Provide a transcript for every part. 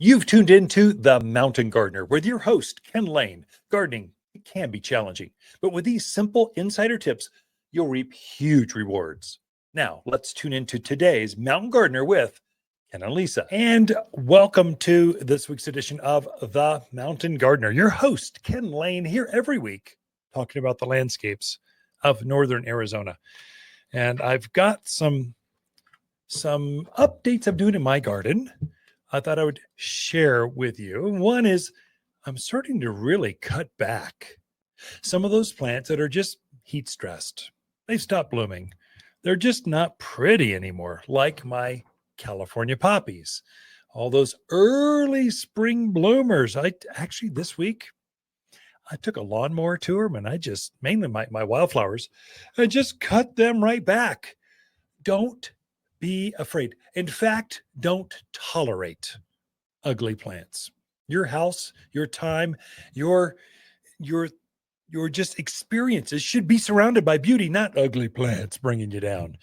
You've tuned into The Mountain Gardener with your host, Ken Lain. Gardening, it can be challenging, but with these simple insider tips, you'll reap huge rewards. Now, let's tune into today's Mountain Gardener with Ken and Lisa. And welcome to this week's edition of The Mountain Gardener. Your host, Ken Lain, here every week talking about the landscapes of northern Arizona. And I've got some updates I'm doing in my garden I thought I would share with you. One is I'm starting to really cut back some of those plants that are just heat stressed. They've stopped blooming. They're just not pretty anymore, like my California poppies. All those early spring bloomers. This week, I took a lawnmower to them and I just, mainly my wildflowers, I just cut them right back. Don't be afraid. In fact, don't tolerate ugly plants. Your house, your time, your just experiences should be surrounded by beauty, not ugly plants bringing you down.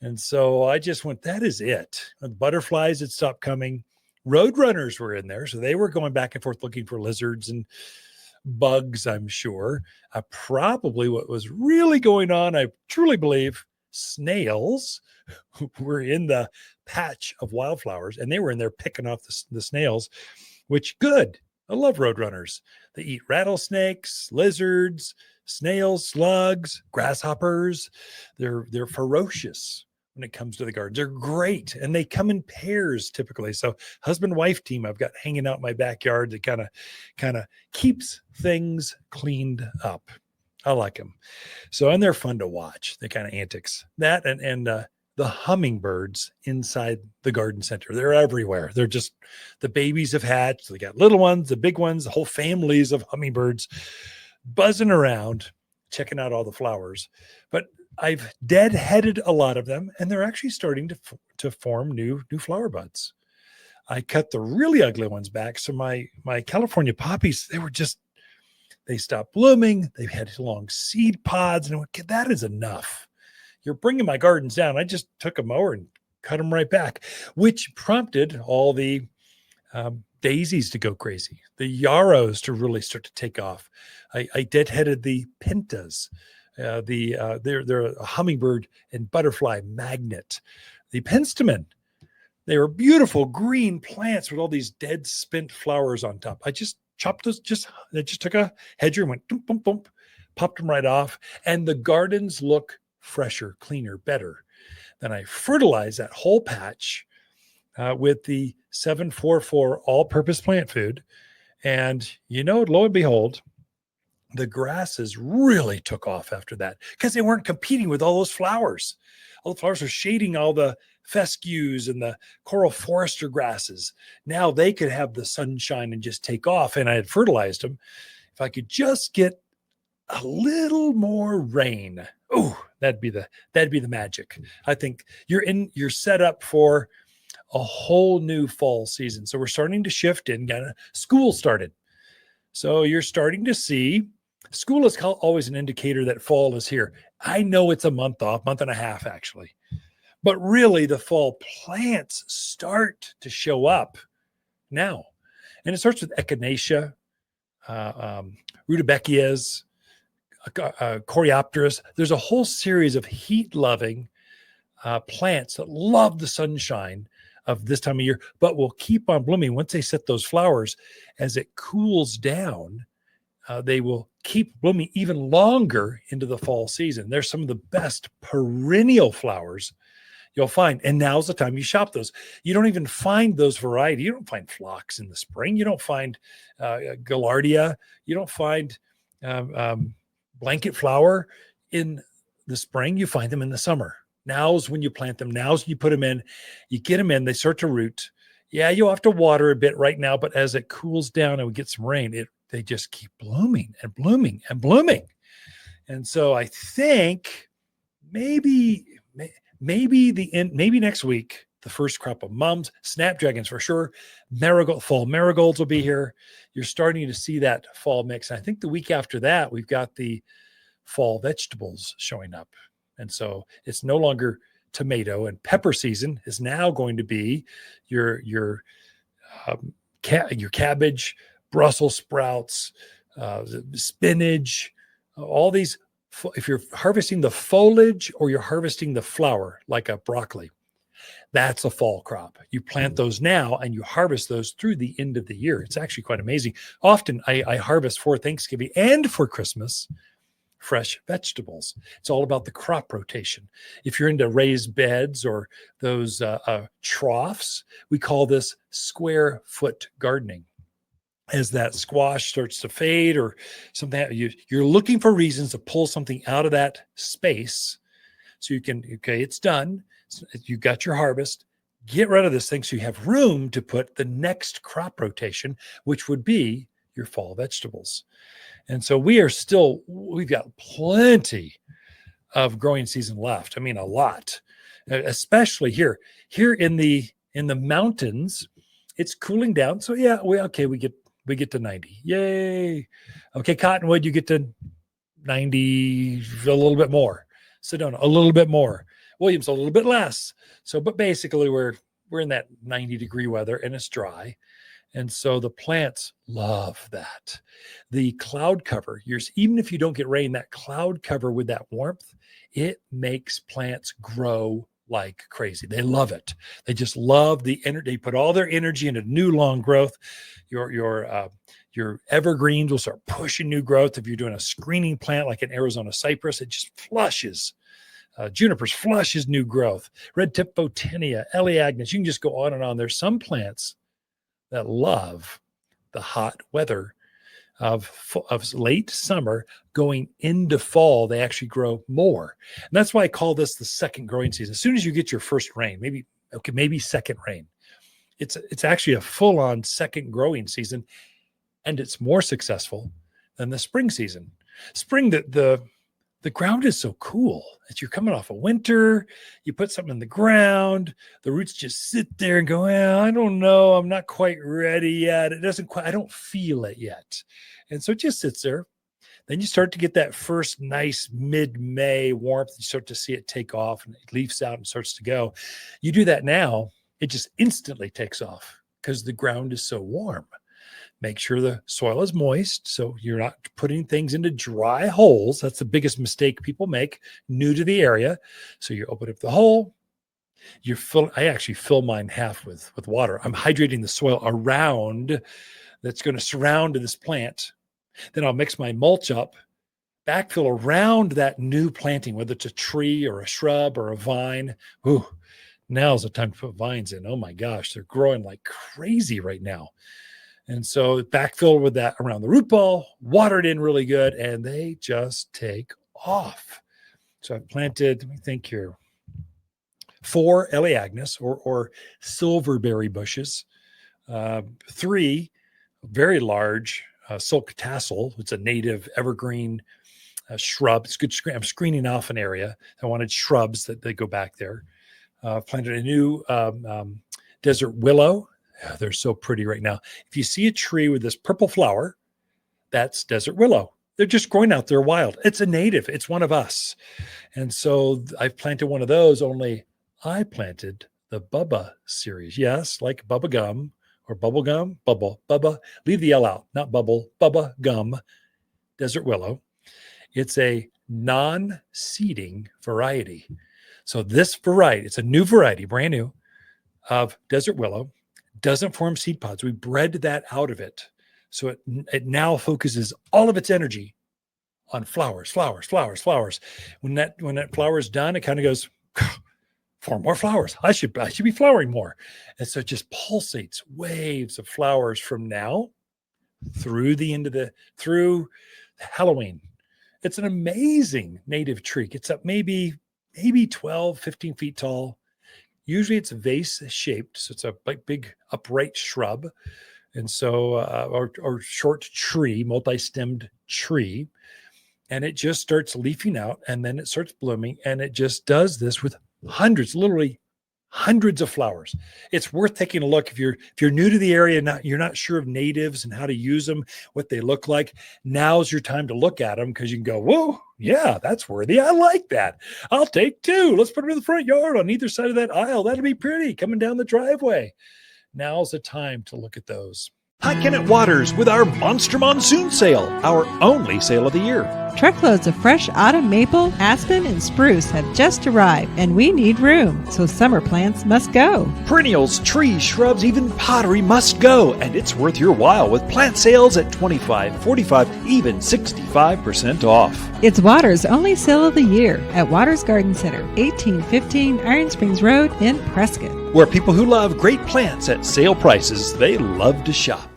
And so I just went, that is it. The butterflies had stopped coming. Roadrunners were in there. So they were going back and forth looking for lizards and bugs, I'm sure. Probably what was really going on, I truly believe, snails were in the patch of wildflowers and they were in there picking off the snails, which good. I love roadrunners. They eat rattlesnakes, lizards, snails, slugs, grasshoppers. They're ferocious when it comes to the garden. They're great. And they come in pairs typically. So husband-wife team I've got hanging out in my backyard that kind of keeps things cleaned up. I like them. So, and they're fun to watch, the kind of antics. That and the hummingbirds inside the garden center. They're everywhere. They're just, the babies have hatched. They got little ones, the big ones, the whole families of hummingbirds buzzing around, checking out all the flowers. But I've deadheaded a lot of them, and they're actually starting to form new flower buds. I cut the really ugly ones back. So my California poppies, they stopped blooming. They've had long seed pods, and that is enough. You're bringing my gardens down. I just took a mower and cut them right back, which prompted all the daisies to go crazy, the yarrows to really start to take off. I deadheaded the pintas. They're a hummingbird and butterfly magnet. The penstemon, they were beautiful green plants with all these dead spent flowers on top. I just chopped those, I just took a hedger and went boom, boom, boom, popped them right off. And the gardens look fresher, cleaner, better. Then I fertilized that whole patch with the 744 all-purpose plant food. And lo and behold, the grasses really took off after that because they weren't competing with all those flowers. All the flowers were shading all the fescues and the coral forester grasses. Now they could have the sunshine and just take off. And I had fertilized them. If I could just get a little more rain, that'd be the magic. I think you're set up for a whole new fall season. So we're starting to shift in. School started. So you're starting to see school is always an indicator that fall is here. I know it's a month off, month and a half actually, but really the fall plants start to show up now. And it starts with echinacea, rudbeckias, coreopteris. There's a whole series of heat-loving plants that love the sunshine of this time of year, but will keep on blooming once they set those flowers. As it cools down, they will keep blooming even longer into the fall season. They're some of the best perennial flowers you'll find. And now's the time you shop those. You don't even find those variety. You don't find phlox in the spring. You don't find gaillardia. You don't find blanket flower in the spring. You find them in the summer. Now's when you plant them. Now's when you put them in. You get them in. They start to root. Yeah, you'll have to water a bit right now, but as it cools down and we get some rain, they just keep blooming and blooming and blooming. And so I think maybe next week, the first crop of mums, snapdragons for sure, fall marigolds will be here. You're starting to see that fall mix. And I think the week after that, we've got the fall vegetables showing up. And so it's no longer tomato and pepper season is now going to be your your cabbage, Brussels sprouts, spinach, all these. If you're harvesting the foliage or you're harvesting the flower, like a broccoli, that's a fall crop. You plant those now and you harvest those through the end of the year. It's actually quite amazing. Often I harvest for Thanksgiving and for Christmas fresh vegetables. It's all about the crop rotation. If you're into raised beds or those troughs, we call this square foot gardening. As that squash starts to fade or something, you're looking for reasons to pull something out of that space so you can, okay, it's done. You got your harvest. Get rid of this thing so you have room to put the next crop rotation, which would be your fall vegetables. And so we've got plenty of growing season left. I mean, a lot, especially here in the mountains. It's cooling down. So yeah, we get to 90. Yay. Okay, Cottonwood, you get to 90, a little bit more. Sedona, a little bit more. Williams, a little bit less. So, but basically we're in that 90-degree weather and it's dry. And so the plants love that. The cloud cover, even if you don't get rain, that cloud cover with that warmth, it makes plants grow like crazy. They love it. They just love the energy. They put all their energy into new long growth. Your evergreens will start pushing new growth. If you're doing a screening plant like an Arizona cypress, it just flushes. Junipers flushes new growth. Red tip Botania, Elaeagnus. You can just go on and on. There's some plants that love the hot weather of late summer going into fall. They actually grow more. And that's why I call this the second growing season. As soon as you get your first rain, maybe second rain, it's actually a full-on second growing season, and it's more successful than the spring season. Spring, the ground is so cool that you're coming off of winter. You put something in the ground, the roots just sit there and go, I don't know, I'm not quite ready yet. I don't feel it yet. And so it just sits there. Then you start to get that first nice mid-May warmth. You start to see it take off and it leaves out and starts to go. You do that now, it just instantly takes off because the ground is so warm. Make sure the soil is moist so you're not putting things into dry holes. That's the biggest mistake people make, new to the area. So you open up the hole. I actually fill mine half with water. I'm hydrating the soil around that's going to surround this plant. Then I'll mix my mulch up, backfill around that new planting, whether it's a tree or a shrub or a vine. Ooh, now's the time to put vines in. Oh my gosh, they're growing like crazy right now. And so backfill with that around the root ball, water it in really good, and they just take off. So I've planted, let me think here, 4 Elaeagnus or silverberry bushes, 3 very large silk tassel. It's a native evergreen shrub. It's good. I'm screening off an area. I wanted shrubs that they go back there. Planted a new desert willow. They're so pretty right now. If you see a tree with this purple flower, that's desert willow. They're just growing out there wild. It's a native. It's one of us. And so I've planted one of those, only I planted the Bubba series. Yes, like Bubba Gum or Bubble Gum. Bubba. Leave the L out, not bubble. Bubba Gum, desert willow. It's a non-seeding variety. So this variety, it's a new variety, brand new, of desert willow. Doesn't form seed pods. We bred that out of it. So it now focuses all of its energy on flowers. When that flower is done, it kind of goes, 4 more flowers. I should be flowering more. And so it just pulsates waves of flowers from now through through Halloween. It's an amazing native tree. It's up maybe 12, 15 feet tall. Usually it's vase shaped. So it's a big upright shrub. And so, or short tree, multi-stemmed tree. And it just starts leafing out and then it starts blooming. And it just does this with literally hundreds of flowers. It's worth taking a look. If you're new to the area and you're not sure of natives and how to use them, what they look like, now's your time to look at them because you can go, whoa, yeah, that's worthy. I like that. I'll take 2. Let's put them in the front yard on either side of that aisle. That'll be pretty coming down the driveway. Now's the time to look at those. Hi, Kennett Waters with our Monster Monsoon Sale, our only sale of the year. Truckloads of fresh autumn maple, aspen, and spruce have just arrived, and we need room, so summer plants must go. Perennials, trees, shrubs, even pottery must go, and it's worth your while with plant sales at 25, 45, even 65% off. It's Waters' only sale of the year at Waters Garden Center, 1815 Iron Springs Road in Prescott. Where people who love great plants at sale prices, they love to shop.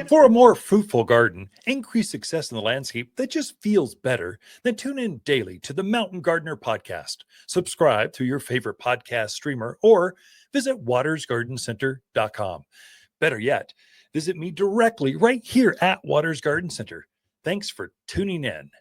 For a more fruitful garden, increase success in the landscape that just feels better, then tune in daily to the Mountain Gardener podcast. Subscribe through your favorite podcast streamer or visit watersgardencenter.com. Better yet, visit me directly right here at Waters Garden Center. Thanks for tuning in.